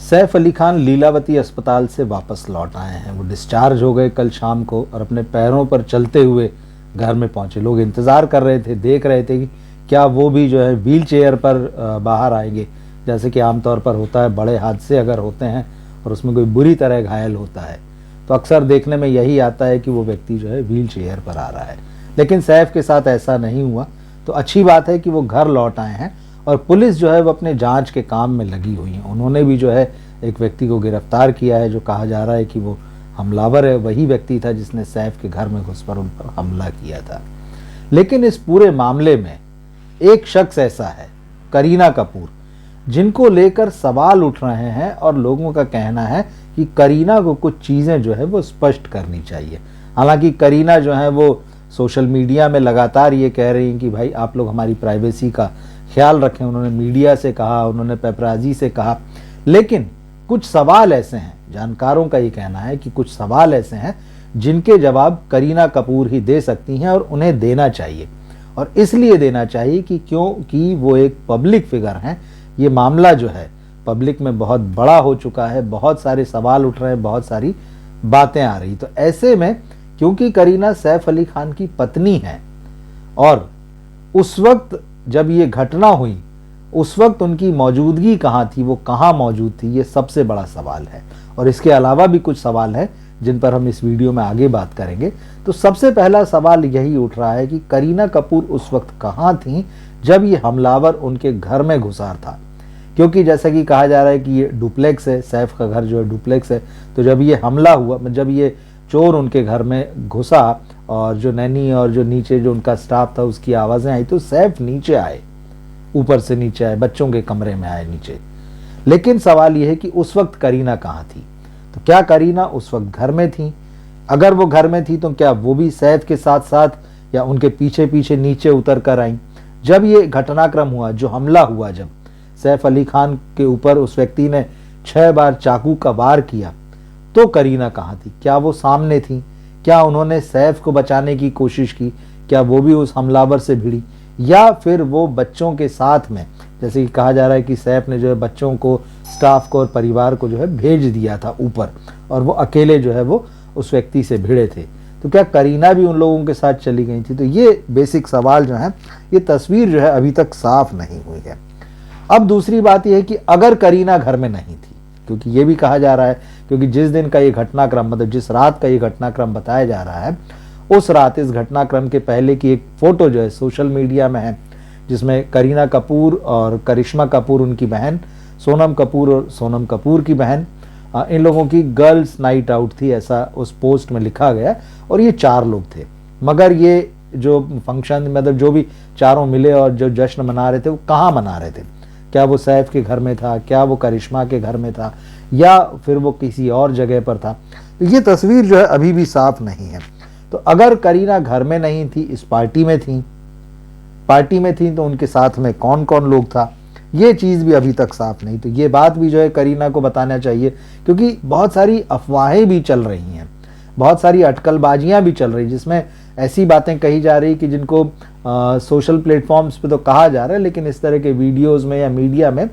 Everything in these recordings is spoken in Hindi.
सैफ अली खान लीलावती अस्पताल से वापस लौट आए हैं। वो डिस्चार्ज हो गए कल शाम को और अपने पैरों पर चलते हुए घर में पहुंचे। लोग इंतज़ार कर रहे थे, देख रहे थे कि क्या वो भी जो है व्हील चेयर पर बाहर आएंगे, जैसे कि आमतौर पर होता है। बड़े हादसे अगर होते हैं और उसमें कोई बुरी तरह घायल होता है तो अक्सर देखने में यही आता है कि वो व्यक्ति जो है व्हील चेयर पर आ रहा है, लेकिन सैफ के साथ ऐसा नहीं हुआ। तो अच्छी बात है कि वो घर लौट आए हैं और पुलिस जो है वो अपने जांच के काम में लगी हुई है। उन्होंने भी जो है एक व्यक्ति को गिरफ्तार किया है, जो कहा जा रहा है कि वो हमलावर है, वही व्यक्ति था जिसने सैफ के घर में घुसकर उन पर हमला किया था। लेकिन इस पूरे मामले में एक शख्स ऐसा है, करीना कपूर, जिनको लेकर सवाल उठ रहे हैं और लोगों का कहना है कि करीना को कुछ चीज़ें जो है वो स्पष्ट करनी चाहिए। हालांकि करीना जो है वो सोशल मीडिया में लगातार ये कह रही हैं कि भाई आप लोग हमारी प्राइवेसी का ख्याल रखें। उन्होंने मीडिया से कहा, उन्होंने पेपराजी से कहा, लेकिन कुछ सवाल ऐसे हैं, जानकारों का ये कहना है कि कुछ सवाल ऐसे हैं जिनके जवाब करीना कपूर ही दे सकती हैं और उन्हें देना चाहिए। और इसलिए देना चाहिए कि क्योंकि वो एक पब्लिक फिगर हैं। ये मामला जो है पब्लिक में बहुत बड़ा हो चुका है, बहुत सारे सवाल उठ रहे हैं, बहुत सारी बातें आ रही। तो ऐसे में क्योंकि करीना सैफ अली खान की पत्नी है और उस वक्त जब ये घटना हुई उस वक्त उनकी मौजूदगी कहाँ थी, वो कहाँ मौजूद थी, ये सबसे बड़ा सवाल है। और इसके अलावा भी कुछ सवाल हैं जिन पर हम इस वीडियो में आगे बात करेंगे। तो सबसे पहला सवाल यही उठ रहा है कि करीना कपूर उस वक्त कहाँ थी जब ये हमलावर उनके घर में घुसा था। क्योंकि जैसा कि कहा जा रहा है कि ये डुप्लेक्स है, सैफ का घर जो है डुप्लेक्स है। तो जब ये हमला हुआ, जब ये चोर उनके घर में घुसा और जो नैनी और जो नीचे जो उनका स्टाफ था उसकी आवाज़ें आई, तो सैफ नीचे आए, ऊपर से नीचे आए, बच्चों के कमरे में आए नीचे। लेकिन सवाल यह है कि उस वक्त करीना कहाँ थी। तो क्या करीना उस वक्त घर में थी? अगर वो घर में थी तो क्या वो भी सैफ के साथ साथ या उनके पीछे पीछे नीचे उतर कर आई? जब ये घटनाक्रम हुआ, जो हमला हुआ, जब सैफ अली खान के ऊपर उस व्यक्ति ने 6 बार चाकू का वार किया, तो करीना कहाँ थी? क्या वो सामने थी? क्या उन्होंने सैफ को बचाने की कोशिश की? क्या वो भी उस हमलावर से भिड़ी? या फिर वो बच्चों के साथ में, जैसे कि कहा जा रहा है कि सैफ ने जो है बच्चों को, स्टाफ को और परिवार को जो है भेज दिया था ऊपर और वो अकेले जो है वो उस व्यक्ति से भिड़े थे। तो क्या करीना भी उन लोगों के साथ चली गई थी? तो ये बेसिक सवाल जो है, ये तस्वीर जो है अभी तक साफ नहीं हुई है। अब दूसरी बात यह है कि अगर करीना घर में नहीं थी, क्योंकि ये भी कहा जा रहा है, क्योंकि जिस दिन का ये घटनाक्रम, मतलब जिस रात का ये घटनाक्रम बताया जा रहा है, उस रात इस घटनाक्रम के पहले की एक फोटो जो है सोशल मीडिया में है, जिसमें करीना कपूर और करिश्मा कपूर, उनकी बहन, सोनम कपूर और सोनम कपूर की बहन, इन लोगों की गर्ल्स नाइट आउट थी, ऐसा उस पोस्ट में लिखा गया। और ये 4 लोग थे, मगर ये जो फंक्शन, मतलब जो भी चारों मिले और जो जश्न मना रहे थे, वो कहाँ मना रहे थे? क्या वो सैफ के घर में था? क्या वो करिश्मा के घर में था? या फिर वो किसी और जगह पर था? तो ये तस्वीर जो है अभी भी साफ नहीं है। तो अगर करीना घर में नहीं थी, इस पार्टी में थी, तो उनके साथ में कौन कौन लोग था, ये चीज़ भी अभी तक साफ नहीं। तो ये बात भी जो है करीना को बताना चाहिए, क्योंकि बहुत सारी अफवाहें भी चल रही हैं, बहुत सारी अटकलबाजियां भी चल रही, जिसमें ऐसी बातें कही जा रही कि जिनको सोशल प्लेटफॉर्म्स पे तो कहा जा रहा है, लेकिन इस तरह के वीडियोस में या मीडिया में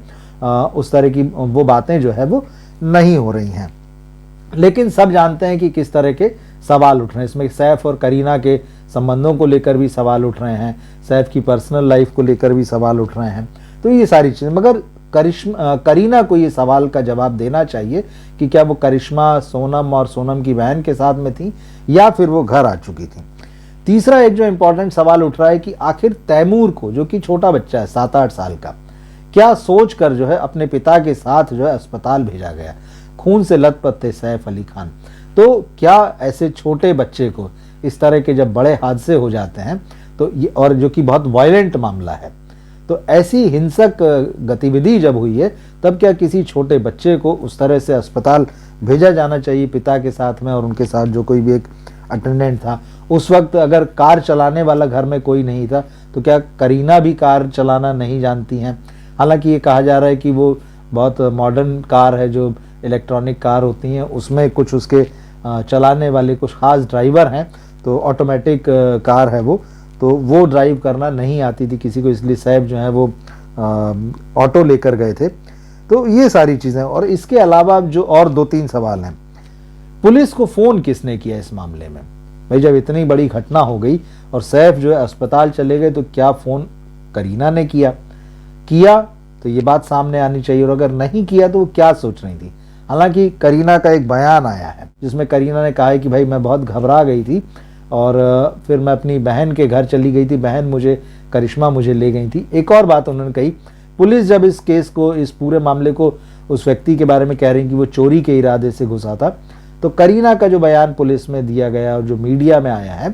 उस तरह की वो बातें जो है वो नहीं हो रही हैं। लेकिन सब जानते हैं कि किस तरह के सवाल उठ रहे हैं। इसमें सैफ और करीना के संबंधों को लेकर भी सवाल उठ रहे हैं, सैफ की पर्सनल लाइफ को लेकर भी सवाल उठ रहे हैं। तो ये सारी चीज़ें, मगर करीना को ये सवाल का जवाब देना चाहिए कि क्या वो करिश्मा, सोनम और सोनम की बहन के साथ में थी या फिर वो घर आ चुकी थी। तीसरा एक जो इम्पोर्टेंट सवाल उठ रहा है कि आखिर तैमूर को, जो कि छोटा बच्चा है 7-8 साल का, क्या सोच कर जो है अपने पिता के साथ जो है अस्पताल भेजा गया? खून से लथपथ थे सैफ अली खान। तो क्या ऐसे छोटे बच्चे को, इस तरह के जब बड़े हादसे हो जाते हैं तो ये, और जो कि बहुत वायलेंट मामला है, तो ऐसी हिंसक गतिविधि जब हुई है, तब क्या किसी छोटे बच्चे को उस तरह से अस्पताल भेजा जाना चाहिए पिता के साथ में और उनके साथ जो कोई भी एक अटेंडेंट था? उस वक्त अगर कार चलाने वाला घर में कोई नहीं था, तो क्या करीना भी कार चलाना नहीं जानती हैं? हालांकि ये कहा जा रहा है कि वो बहुत मॉडर्न कार है, जो इलेक्ट्रॉनिक कार होती हैं, उसमें कुछ उसके चलाने वाले कुछ खास ड्राइवर हैं, तो ऑटोमेटिक कार है वो, तो वो ड्राइव करना नहीं आती थी किसी को, इसलिए सैफ जो है वो ऑटो लेकर गए थे। तो ये सारी चीज़ें। और इसके अलावा जो और 2-3 सवाल हैं, पुलिस को फ़ोन किसने किया इस मामले में? भाई जब इतनी बड़ी घटना हो गई और सैफ जो है अस्पताल चले गए, तो क्या फ़ोन करीना ने किया तो ये बात सामने आनी चाहिए, और अगर नहीं किया तो वो क्या सोच रही थी। हालांकि करीना का एक बयान आया है जिसमें करीना ने कहा है कि भाई मैं बहुत घबरा गई थी और फिर मैं अपनी बहन के घर चली गई थी, करिश्मा मुझे ले गई थी। एक और बात उन्होंने कही, पुलिस जब इस केस को, इस पूरे मामले को उस व्यक्ति के बारे में कह रही कि वो चोरी के इरादे से घुसा था, तो करीना का जो बयान पुलिस में दिया गया और जो मीडिया में आया है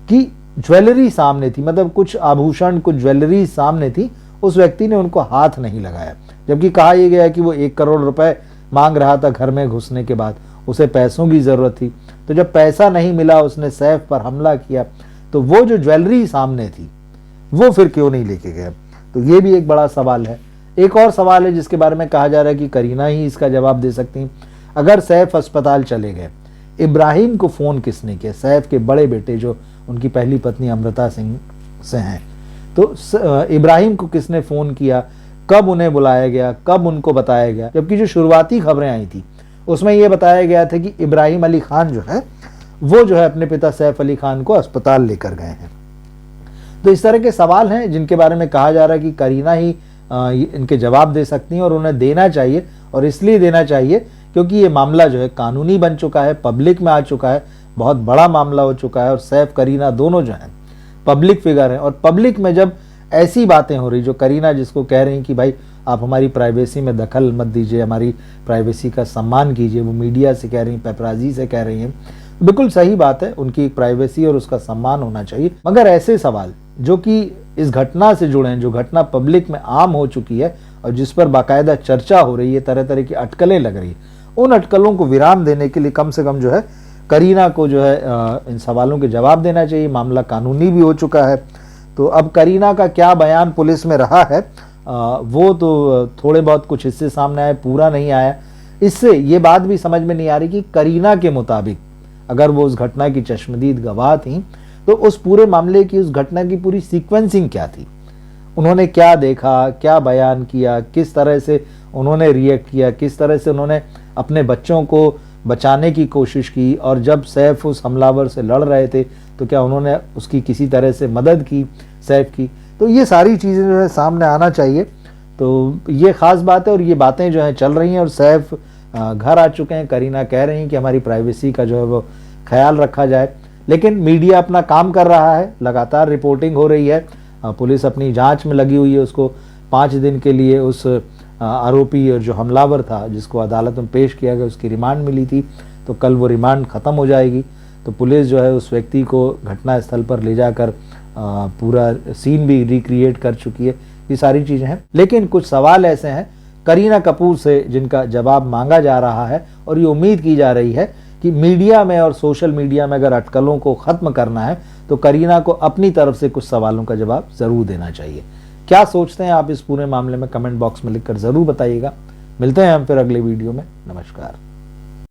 कि ज्वेलरी सामने थी, मतलब कुछ आभूषण, कुछ ज्वेलरी सामने थी, उस व्यक्ति ने उनको हाथ नहीं लगाया। जबकि कहा यह गया कि वो 1 करोड़ रुपए मांग रहा था घर में घुसने के बाद, उसे पैसों की जरूरत थी, तो जब पैसा नहीं मिला उसने सैफ पर हमला किया, तो वो जो ज्वेलरी सामने थी वो फिर क्यों नहीं लेके गया? तो ये भी एक बड़ा सवाल है। एक और सवाल है जिसके बारे में कहा जा रहा है कि करीना ही इसका जवाब दे सकती हैं। अगर सैफ अस्पताल चले गए, इब्राहिम को फ़ोन किसने किया? सैफ के बड़े बेटे जो उनकी पहली पत्नी अमृता सिंह से हैं, तो इब्राहिम को किसने फ़ोन किया, कब उन्हें बुलाया गया, कब उनको बताया गया? जबकि जो शुरुआती खबरें आई थी उसमें यह बताया गया था कि इब्राहिम अली खान जो है वो जो है अपने पिता सैफ अली खान को अस्पताल लेकर गए हैं। तो इस तरह के सवाल हैं जिनके बारे में कहा जा रहा है कि करीना ही इनके जवाब दे सकती हैं, और उन्हें देना चाहिए, और इसलिए देना चाहिए क्योंकि ये मामला जो है कानूनी बन चुका है, पब्लिक में आ चुका है, बहुत बड़ा मामला हो चुका है, और सैफ करीना दोनों जो हैं पब्लिक फिगर हैं। और पब्लिक में जब ऐसी बातें हो रही, जो करीना जिसको कह रही हैं कि भाई आप हमारी प्राइवेसी में दखल मत दीजिए, हमारी प्राइवेसी का सम्मान कीजिए, वो मीडिया से कह रही हैं, पेपराजी से कह रही हैं, बिल्कुल सही बात है, उनकी प्राइवेसी और उसका सम्मान होना चाहिए। मगर ऐसे सवाल जो कि इस घटना से जुड़े हैं, जो घटना पब्लिक में आम हो चुकी है और जिस पर बाकायदा चर्चा हो रही है, तरह तरह की अटकलें लग रही है, उन अटकलों को विराम देने के लिए कम से कम जो है करीना को जो है इन सवालों के जवाब देना चाहिए। मामला कानूनी भी हो चुका है। तो अब करीना का क्या बयान पुलिस में रहा है, वो तो थोड़े बहुत कुछ हिस्से सामने आए, पूरा नहीं आया। इससे ये बात भी समझ में नहीं आ रही कि करीना के मुताबिक अगर वो उस घटना की चश्मदीद गवाह थी, तो उस पूरे मामले की, उस घटना की पूरी सीक्वेंसिंग क्या थी, उन्होंने क्या देखा, क्या बयान किया, किस तरह से उन्होंने रिएक्ट किया, किस तरह से उन्होंने अपने बच्चों को बचाने की कोशिश की, और जब सैफ उस हमलावर से लड़ रहे थे तो क्या उन्होंने उसकी किसी तरह से मदद की, सैफ की? तो ये सारी चीज़ें जो है सामने आना चाहिए। तो ये ख़ास बात है, और ये बातें जो हैं चल रही हैं, और सैफ घर आ चुके हैं। करीना कह रही हैं कि हमारी प्राइवेसी का जो है वो ख्याल रखा जाए, लेकिन मीडिया अपना काम कर रहा है, लगातार रिपोर्टिंग हो रही है, पुलिस अपनी जांच में लगी हुई है। उसको 5 दिन के लिए उस आरोपी और जो हमलावर था जिसको अदालत में पेश किया गया, उसकी रिमांड मिली थी, तो कल वो रिमांड ख़त्म हो जाएगी। तो पुलिस जो है उस व्यक्ति को घटनास्थल पर ले जाकर पूरा सीन भी रिक्रिएट कर चुकी है। ये सारी चीज़ें हैं, लेकिन कुछ सवाल ऐसे हैं करीना कपूर से जिनका जवाब मांगा जा रहा है, और ये उम्मीद की जा रही है कि मीडिया में और सोशल मीडिया में अगर अटकलों को ख़त्म करना है तो करीना को अपनी तरफ से कुछ सवालों का जवाब ज़रूर देना चाहिए। क्या सोचते हैं आप इस पूरे मामले में? कमेंट बॉक्स में लिखकर ज़रूर बताइएगा। मिलते हैं हम फिर अगले वीडियो में। नमस्कार।